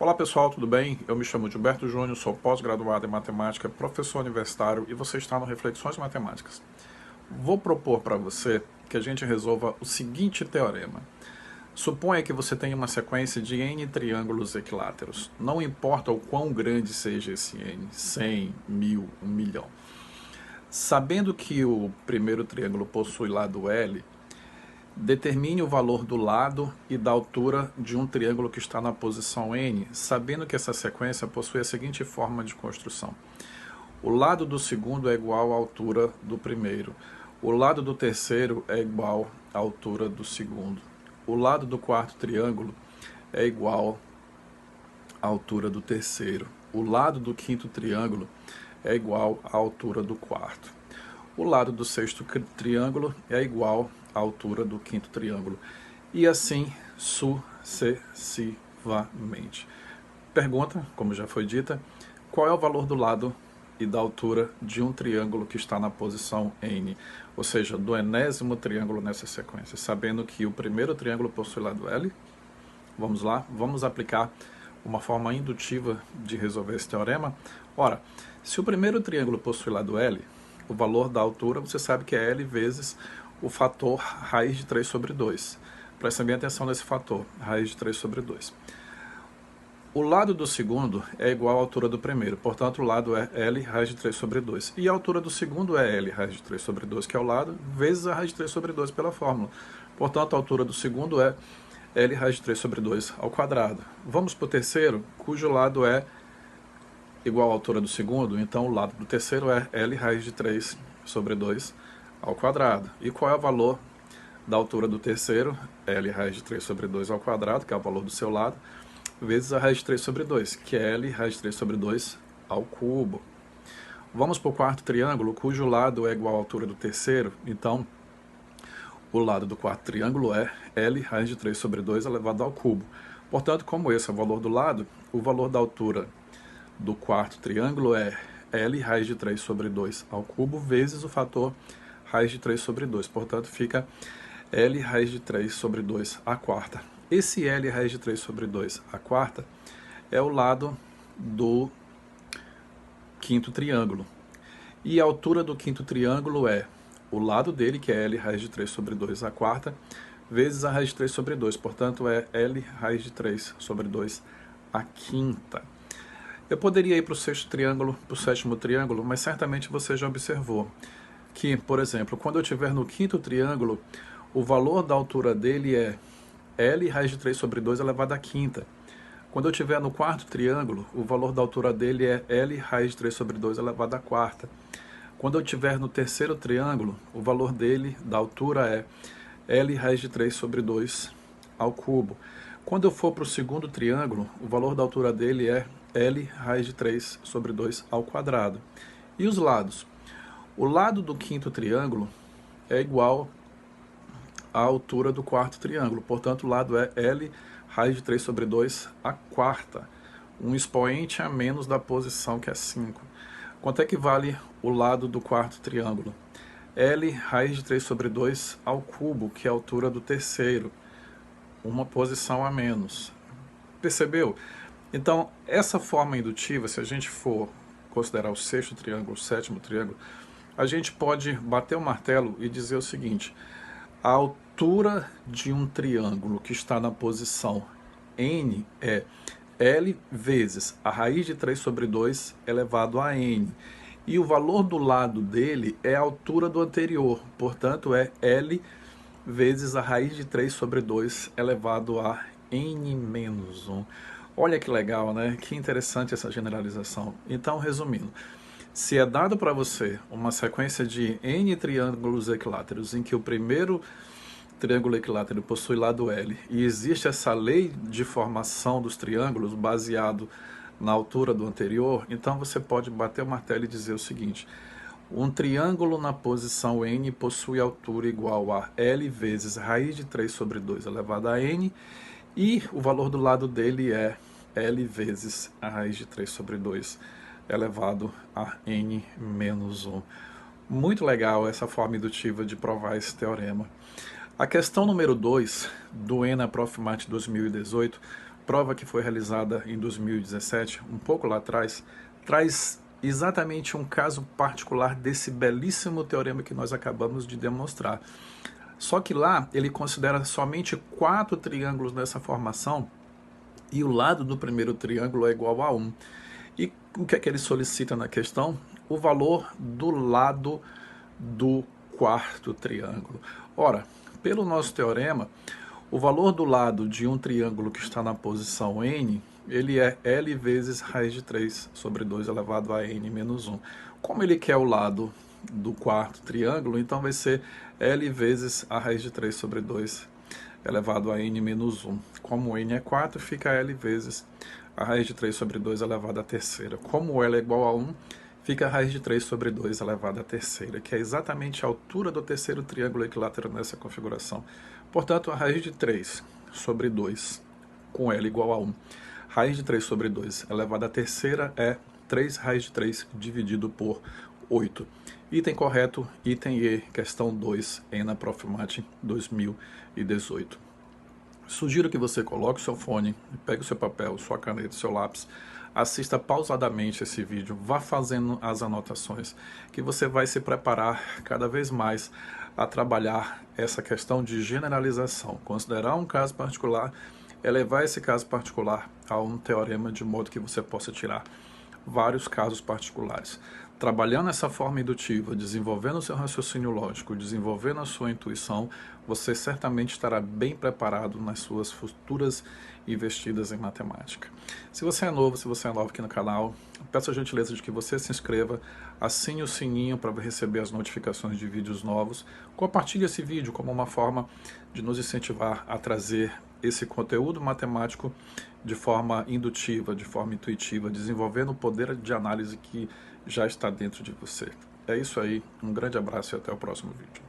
Olá pessoal, tudo bem? Eu me chamo Gilberto Júnior, sou pós-graduado em matemática, professor universitário e você está no Reflexões Matemáticas. Vou propor para você que a gente resolva o seguinte teorema. Suponha que você tenha uma sequência de n triângulos equiláteros. Não importa o quão grande seja esse n, 100, 1000, 1.000.000. Sabendo que o primeiro triângulo possui lado L, determine o valor do lado e da altura de um triângulo que está na posição N, sabendo que essa sequência possui a seguinte forma de construção. O lado do segundo é igual à altura do primeiro. O lado do terceiro é igual à altura do segundo. O lado do quarto triângulo é igual à altura do terceiro. O lado do quinto triângulo é igual à altura do quarto. O lado do sexto triângulo é igual à altura do quinto triângulo. E assim sucessivamente. Pergunta, como já foi dita, qual é o valor do lado e da altura de um triângulo que está na posição N, ou seja, do enésimo triângulo nessa sequência, sabendo que o primeiro triângulo possui lado L. Vamos lá, vamos aplicar uma forma indutiva de resolver esse teorema. Ora, se o primeiro triângulo possui lado L, o valor da altura, você sabe que é L vezes o fator raiz de 3 sobre 2. Prestem bem atenção nesse fator, raiz de 3 sobre 2. O lado do segundo é igual à altura do primeiro, portanto o lado é L raiz de 3 sobre 2. E a altura do segundo é L raiz de 3 sobre 2, que é o lado, vezes a raiz de 3 sobre 2 pela fórmula. Portanto, a altura do segundo é L raiz de 3 sobre 2 ao quadrado. Vamos para o terceiro, cujo lado é igual à altura do segundo, então o lado do terceiro é L raiz de 3 sobre 2 ao quadrado. E qual é o valor da altura do terceiro? L raiz de 3 sobre 2 ao quadrado, que é o valor do seu lado, vezes a raiz de 3 sobre 2, que é L raiz de 3 sobre 2 ao cubo. Vamos para o quarto triângulo, cujo lado é igual à altura do terceiro, então o lado do quarto triângulo é L raiz de 3 sobre 2 elevado ao cubo. Portanto, como esse é o valor do lado, o valor da altura do quarto triângulo é L raiz de 3 sobre 2 ao cubo vezes o fator raiz de 3 sobre 2. Portanto, fica L raiz de 3 sobre 2 à quarta. Esse L raiz de 3 sobre 2 à quarta é o lado do quinto triângulo. E a altura do quinto triângulo é o lado dele, que é L raiz de 3 sobre 2 à quarta, vezes a raiz de 3 sobre 2. Portanto, é L raiz de 3 sobre 2 à quinta. Eu poderia ir para o sexto triângulo, para o sétimo triângulo, mas certamente você já observou que, por exemplo, quando eu estiver no quinto triângulo, o valor da altura dele é L raiz de 3 sobre 2 elevado à quinta. Quando eu estiver no quarto triângulo, o valor da altura dele é L raiz de 3 sobre 2 elevado à quarta. Quando eu estiver no terceiro triângulo, o valor dele, da altura, é L raiz de 3 sobre 2 ao cubo. Quando eu for para o segundo triângulo, o valor da altura dele é L raiz de 3 sobre 2 ao quadrado. E os lados? O lado do quinto triângulo é igual à altura do quarto triângulo. Portanto, o lado é L raiz de 3 sobre 2 à quarta. Um expoente a menos da posição, que é 5. Quanto é que vale o lado do quarto triângulo? L raiz de 3 sobre 2 ao cubo, que é a altura do terceiro. Uma posição a menos. Percebeu? Então, essa forma indutiva, se a gente for considerar o sexto triângulo, o sétimo triângulo, a gente pode bater o martelo e dizer o seguinte: a altura de um triângulo que está na posição N é L vezes a raiz de 3 sobre 2 elevado a N. E o valor do lado dele é a altura do anterior, portanto é L vezes a raiz de 3 sobre 2 elevado a N menos 1. Olha que legal, né? Que interessante essa generalização. Então, resumindo, se é dado para você uma sequência de N triângulos equiláteros em que o primeiro triângulo equilátero possui lado L e existe essa lei de formação dos triângulos baseado na altura do anterior, então você pode bater o martelo e dizer o seguinte: um triângulo na posição N possui altura igual a L vezes raiz de 3 sobre 2 elevado a N, e o valor do lado dele é L vezes a raiz de 3 sobre 2 elevado a N menos 1. Muito legal essa forma indutiva de provar esse teorema. A questão número 2 do ENA Prof. Mat 2018 prova que foi realizada em 2017, um pouco lá atrás, traz exatamente um caso particular desse belíssimo teorema que nós acabamos de demonstrar. Só que lá ele considera somente 4 triângulos nessa formação e o lado do primeiro triângulo é igual a 1. E o que é que ele solicita na questão? O valor do lado do quarto triângulo. Ora, pelo nosso teorema, o valor do lado de um triângulo que está na posição n, ele é L vezes raiz de 3 sobre 2 elevado a n menos 1. Como ele quer o lado do quarto triângulo, então vai ser L vezes a raiz de 3 sobre 2 elevado a n menos 1. Como n é 4, fica L vezes a raiz de 3 sobre 2 elevado à terceira. Como L é igual a 1, fica a raiz de 3 sobre 2 elevado à terceira, que é exatamente a altura do terceiro triângulo equilátero nessa configuração. Portanto, a raiz de 3 sobre 2 com L igual a 1. Raiz de 3 sobre 2 elevado à terceira é 3 raiz de 3 dividido por 8. Item correto, item E, questão 2, na Profimate 2018. Sugiro que você coloque o seu fone, pegue o seu papel, sua caneta, seu lápis, assista pausadamente esse vídeo, vá fazendo as anotações, que você vai se preparar cada vez mais a trabalhar essa questão de generalização, considerar um caso particular, elevar esse caso particular a um teorema de modo que você possa tirar vários casos particulares. Trabalhando essa forma indutiva, desenvolvendo o seu raciocínio lógico, desenvolvendo a sua intuição, você certamente estará bem preparado nas suas futuras investidas em matemática. Se você é novo, se você é novo aqui no canal, peço a gentileza de que você se inscreva, assine o sininho para receber as notificações de vídeos novos, compartilhe esse vídeo como uma forma de nos incentivar a trazer esse conteúdo matemático de forma indutiva, de forma intuitiva, desenvolvendo o poder de análise que já está dentro de você. É isso aí, um grande abraço e até o próximo vídeo.